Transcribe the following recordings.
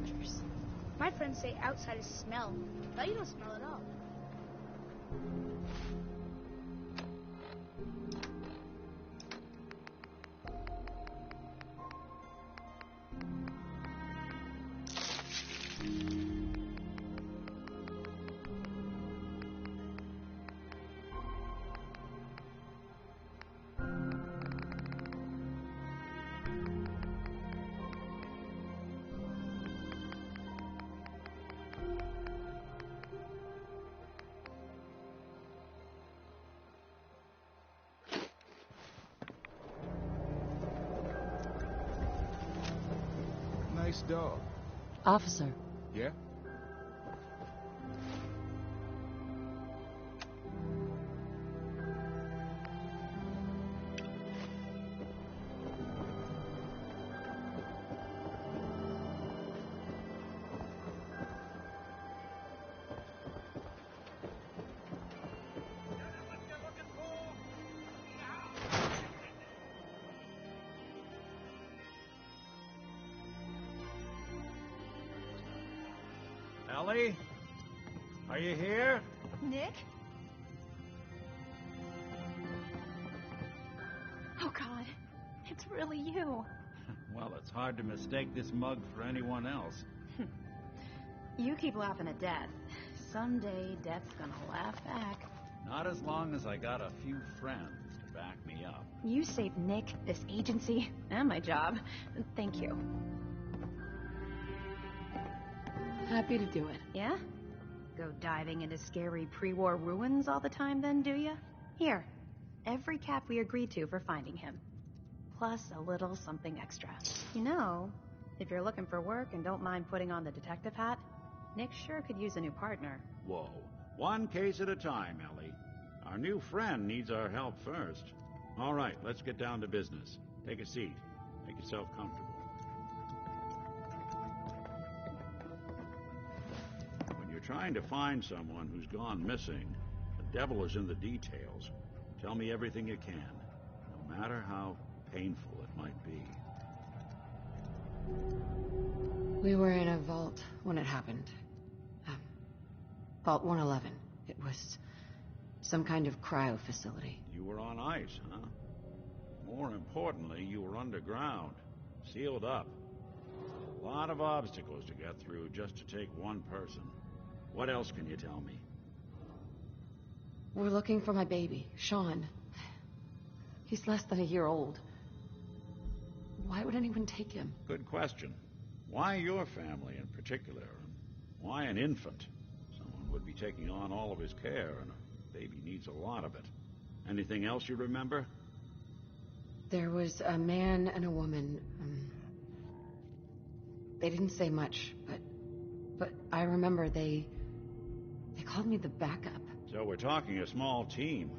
strangers. My friends say outsiders smell, but you don't smell at all. Nice dog. Officer. Yeah? Ellie? Are you here? Nick? Oh, God. It's really you. Well, it's hard to mistake this mug for anyone else. You keep laughing at Death. Someday, Death's gonna laugh back. Not as long as I got a few friends to back me up. You saved Nick, this agency, and my job. Thank you. Happy to do it. Yeah? Go diving into scary pre-war ruins all the time then, do ya? Here, every cap we agreed to for finding him. Plus a little something extra. You know, if you're looking for work and don't mind putting on the detective hat, Nick sure could use a new partner. Whoa. One case at a time, Ellie. Our new friend needs our help first. All right, let's get down to business. Take a seat. Make yourself comfortable. When you're trying to find someone who's gone missing, the devil is in the details. Tell me everything you can, no matter how painful it might be. We were in a vault when it happened. Vault 111. It was some kind of cryo facility. You were on ice, huh? More importantly, you were underground, sealed up. A lot of obstacles to get through just to take one person. What else can you tell me? We're looking for my baby, Sean. He's less than a year old. Why would anyone take him? Good question. Why your family in particular? Why an infant? Someone would be taking on all of his care, and a baby needs a lot of it. Anything else you remember? There was a man and a woman. They didn't say much, but I remember they called me the backup. So we're talking a small team.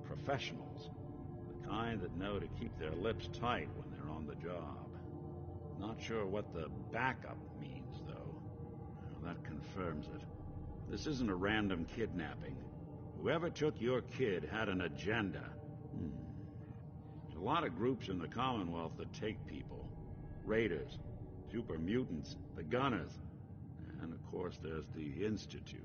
Professionals. The kind that know to keep their lips tight when they're on the job. Not sure what the backup means, though. Well, that confirms it. This isn't a random kidnapping. Whoever took your kid had an agenda. There's a lot of groups in the Commonwealth that take people. Raiders, super mutants, the Gunners, and of course there's the Institute.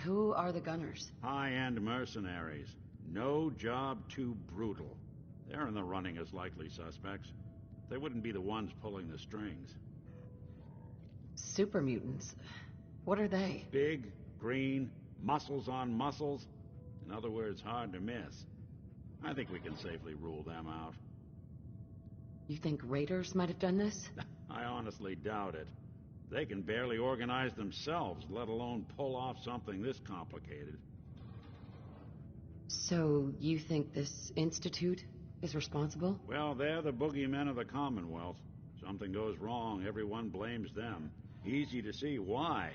Who are the Gunners? High-end mercenaries. No job too brutal. They're in the running as likely suspects. They wouldn't be the ones pulling the strings. Super mutants. What are they? Big, green, muscles on muscles. In other words, hard to miss. I think we can safely rule them out. You think raiders might have done this? I honestly doubt it. They can barely organize themselves, let alone pull off something this complicated. So, you think this Institute is responsible? Well, they're the boogeymen of the Commonwealth. Something goes wrong, everyone blames them. Easy to see why.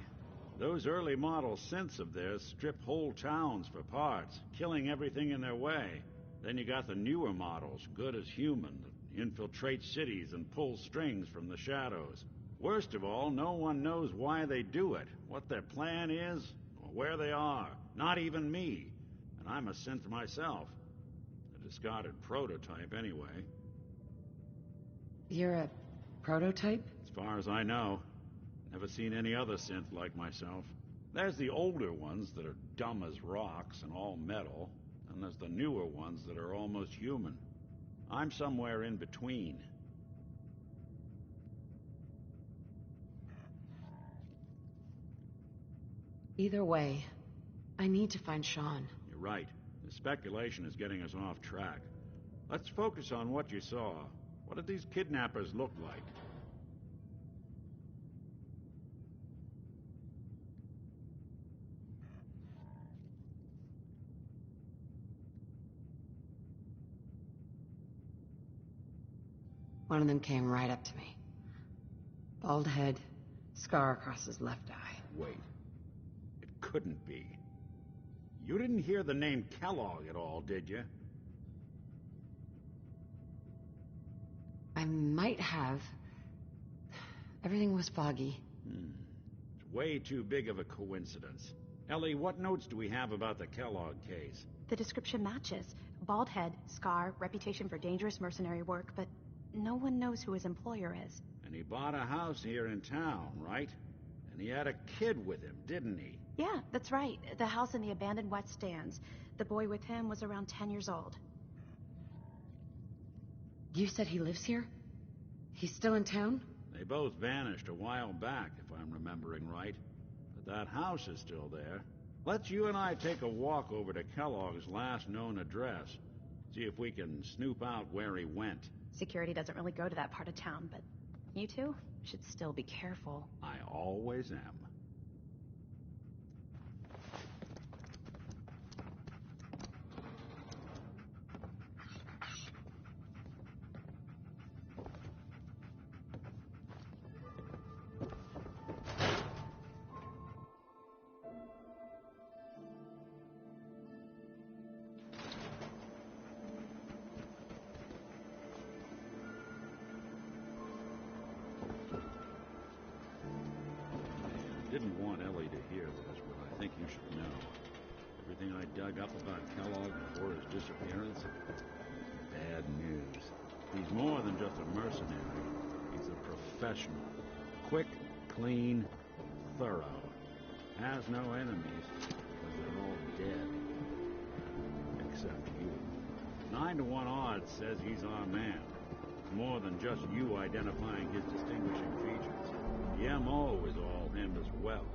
Those early model synths of theirs strip whole towns for parts, killing everything in their way. Then you got the newer models, good as human, that infiltrate cities and pull strings from the shadows. Worst of all, no one knows why they do it, what their plan is, or where they are. Not even me. And I'm a synth myself. A discarded prototype, anyway. You're a prototype? As far as I know. Never seen any other synth like myself. There's the older ones that are dumb as rocks and all metal, and there's the newer ones that are almost human. I'm somewhere in between. Either way, I need to find Sean. You're right. The speculation is getting us off track. Let's focus on what you saw. What did these kidnappers look like? One of them came right up to me. Bald head, scar across his left eye. Wait. It couldn't be. You didn't hear the name Kellogg at all, did you? I might have. Everything was foggy. It's way too big of a coincidence. Ellie, what notes do we have about the Kellogg case? The description matches. Bald head, scar, reputation for dangerous mercenary work, but no one knows who his employer is. And he bought a house here in town, right? And he had a kid with him, didn't he? Yeah, that's right. The house in the abandoned West Stands. The boy with him was around 10 years old. You said he lives here? He's still in town? They both vanished a while back, if I'm remembering right. But that house is still there. Let's you and I take a walk over to Kellogg's last known address. See if we can snoop out where he went. Security doesn't really go to that part of town, but you two should still be careful. I always am. Didn't want Ellie to hear this, but I think you should know. Everything I dug up about Kellogg before his disappearance, bad news. He's more than just a mercenary. He's a professional. Quick, clean, thorough. Has no enemies, because they're all dead. Except you. 9 to 1 odds says he's our man. It's more than just you identifying his distinguishing features. The MO is all him as well.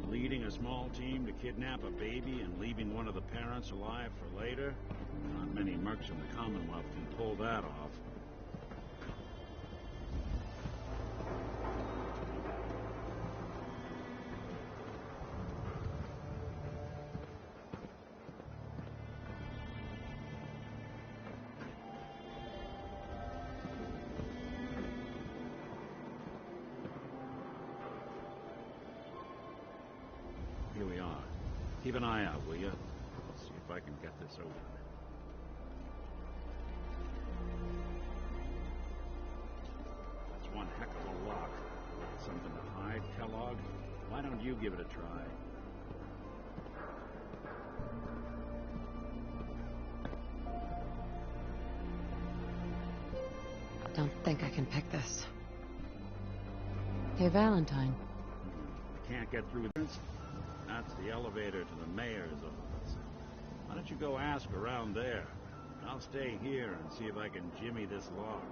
Leading a small team to kidnap a baby and leaving one of the parents alive for later? Not many mercs in the Commonwealth can pull that off. Here we are. Keep an eye out, will you? See if I can get this open. That's one heck of a lock. Something to hide, Kellogg? Why don't you give it a try? Don't think I can pick this. Hey, Valentine. Can't get through this? That's the elevator to the mayor's office. Why don't you go ask around there? I'll stay here and see if I can jimmy this lock.